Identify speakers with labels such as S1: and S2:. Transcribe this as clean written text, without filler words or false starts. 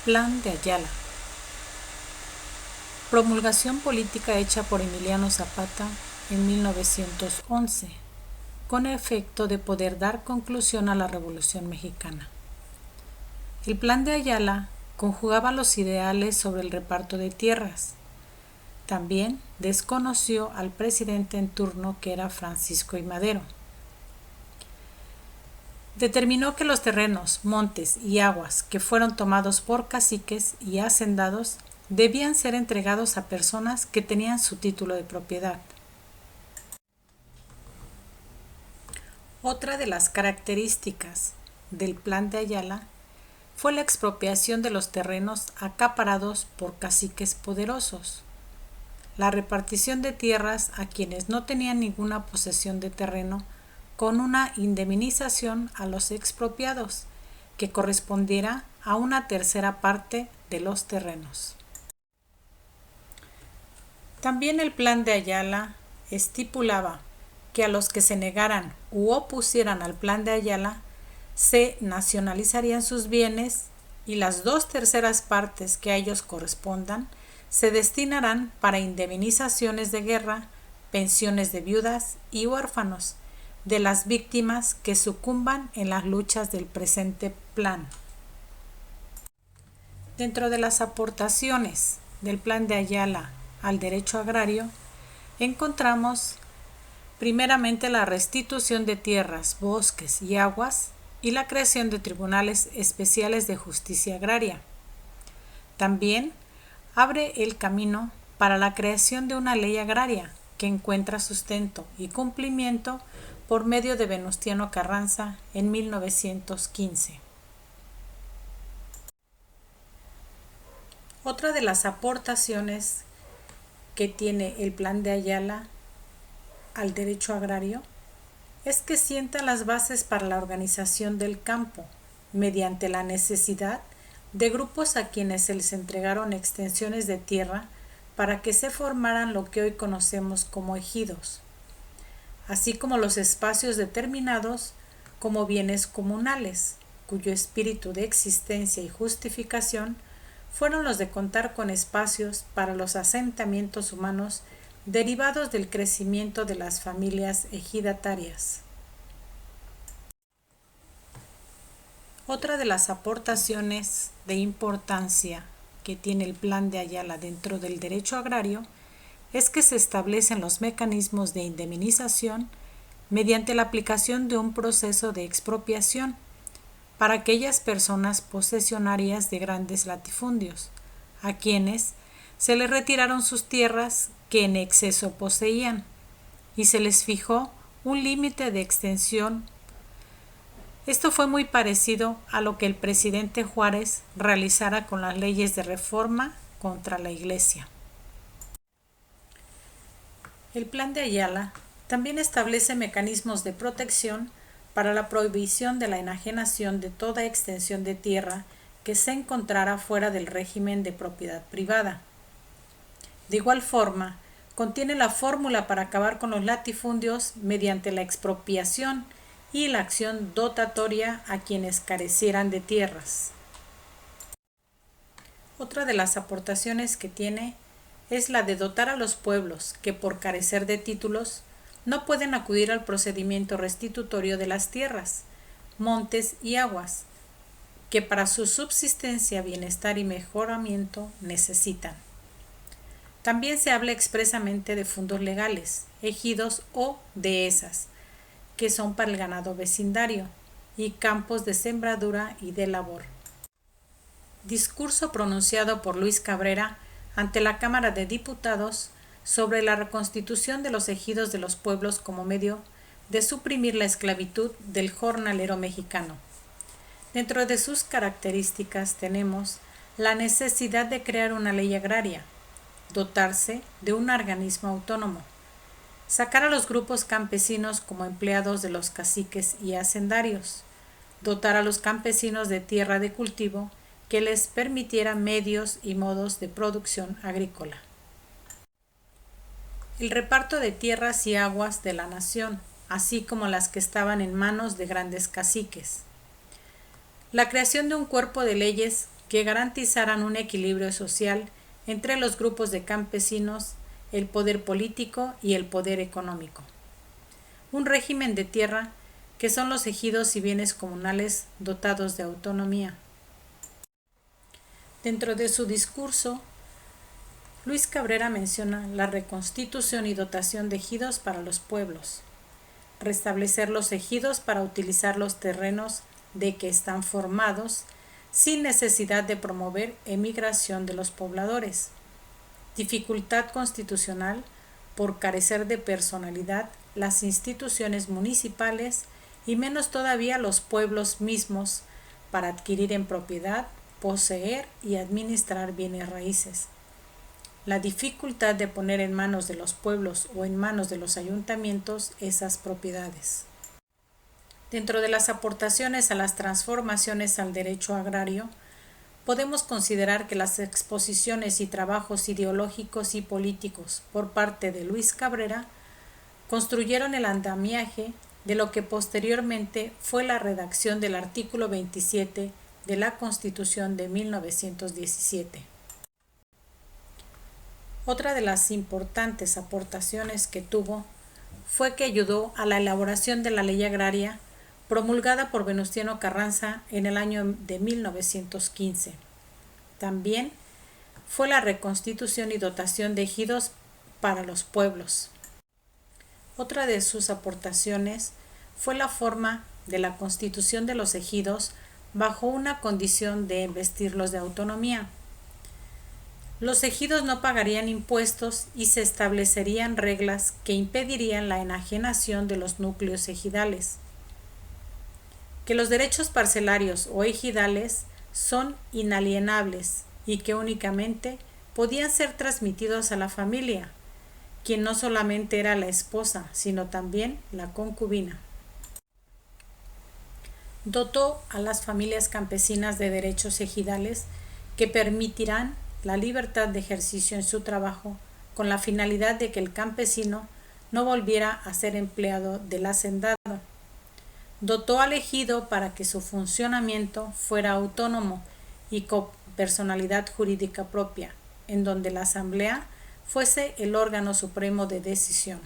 S1: Plan de Ayala. Promulgación política hecha por Emiliano Zapata en 1911, con efecto de poder dar conclusión a la Revolución Mexicana. El Plan de Ayala conjugaba los ideales sobre el reparto de tierras. También desconoció al presidente en turno, que era Francisco I. Madero. Determinó que los terrenos, montes y aguas que fueron tomados por caciques y hacendados debían ser entregados a personas que tenían su título de propiedad. Otra de las características del Plan de Ayala fue la expropiación de los terrenos acaparados por caciques poderosos, la repartición de tierras a quienes no tenían ninguna posesión de terreno, con una indemnización a los expropiados, que correspondiera a una tercera parte de los terrenos. También el Plan de Ayala estipulaba que a los que se negaran u opusieran al Plan de Ayala se nacionalizarían sus bienes y las 2/3 partes que a ellos correspondan se destinarán para indemnizaciones de guerra, pensiones de viudas y huérfanos de las víctimas que sucumban en las luchas del presente plan. Dentro de las aportaciones del Plan de Ayala al derecho agrario, encontramos primeramente la restitución de tierras, bosques y aguas y la creación de tribunales especiales de justicia agraria. También abre el camino para la creación de una ley agraria que encuentra sustento y cumplimiento por medio de Venustiano Carranza en 1915. Otra de las aportaciones que tiene el Plan de Ayala al derecho agrario es que sienta las bases para la organización del campo mediante la necesidad de grupos a quienes se les entregaron extensiones de tierra para que se formaran lo que hoy conocemos como ejidos, así como los espacios determinados como bienes comunales, cuyo espíritu de existencia y justificación fueron los de contar con espacios para los asentamientos humanos derivados del crecimiento de las familias ejidatarias. Otra de las aportaciones de importancia que tiene el Plan de Ayala dentro del derecho agrario es que se establecen los mecanismos de indemnización mediante la aplicación de un proceso de expropiación para aquellas personas posesionarias de grandes latifundios, a quienes se les retiraron sus tierras que en exceso poseían y se les fijó un límite de extensión. Esto fue muy parecido a lo que el presidente Juárez realizara con las leyes de reforma contra la Iglesia. El Plan de Ayala también establece mecanismos de protección para la prohibición de la enajenación de toda extensión de tierra que se encontrara fuera del régimen de propiedad privada. De igual forma, contiene la fórmula para acabar con los latifundios mediante la expropiación y la acción dotatoria a quienes carecieran de tierras. Otra de las aportaciones que tiene es la de dotar a los pueblos que por carecer de títulos no pueden acudir al procedimiento restitutorio de las tierras, montes y aguas, que para su subsistencia, bienestar y mejoramiento necesitan. También se habla expresamente de fondos legales, ejidos o dehesas, que son para el ganado vecindario, y campos de sembradura y de labor. Discurso pronunciado por Luis Cabrera ante la Cámara de Diputados sobre la reconstitución de los ejidos de los pueblos como medio de suprimir la esclavitud del jornalero mexicano. Dentro de sus características tenemos la necesidad de crear una ley agraria, dotarse de un organismo autónomo, sacar a los grupos campesinos como empleados de los caciques y hacendarios, dotar a los campesinos de tierra de cultivo que les permitiera medios y modos de producción agrícola. El reparto de tierras y aguas de la nación, así como las que estaban en manos de grandes caciques. La creación de un cuerpo de leyes que garantizaran un equilibrio social entre los grupos de campesinos, el poder político y el poder económico. Un régimen de tierra que son los ejidos y bienes comunales dotados de autonomía. Dentro de su discurso, Luis Cabrera menciona la reconstitución y dotación de ejidos para los pueblos, restablecer los ejidos para utilizar los terrenos de que están formados sin necesidad de promover emigración de los pobladores, dificultad constitucional por carecer de personalidad las instituciones municipales y menos todavía los pueblos mismos para adquirir en propiedad, poseer y administrar bienes raíces. La dificultad de poner en manos de los pueblos o en manos de los ayuntamientos esas propiedades. Dentro de las aportaciones a las transformaciones al derecho agrario, podemos considerar que las exposiciones y trabajos ideológicos y políticos por parte de Luis Cabrera construyeron el andamiaje de lo que posteriormente fue la redacción del artículo 27 de la Constitución de 1917. Otra de las importantes aportaciones que tuvo fue que ayudó a la elaboración de la ley agraria promulgada por Venustiano Carranza en el año de 1915. También fue la reconstitución y dotación de ejidos para los pueblos. Otra de sus aportaciones fue la forma de la constitución de los ejidos bajo una condición de investirlos de autonomía. Los ejidos no pagarían impuestos y se establecerían reglas que impedirían la enajenación de los núcleos ejidales. Que los derechos parcelarios o ejidales son inalienables y que únicamente podían ser transmitidos a la familia, quien no solamente era la esposa, sino también la concubina. Dotó a las familias campesinas de derechos ejidales que permitirán la libertad de ejercicio en su trabajo con la finalidad de que el campesino no volviera a ser empleado del hacendado. Dotó al ejido para que su funcionamiento fuera autónomo y con personalidad jurídica propia, en donde la asamblea fuese el órgano supremo de decisión.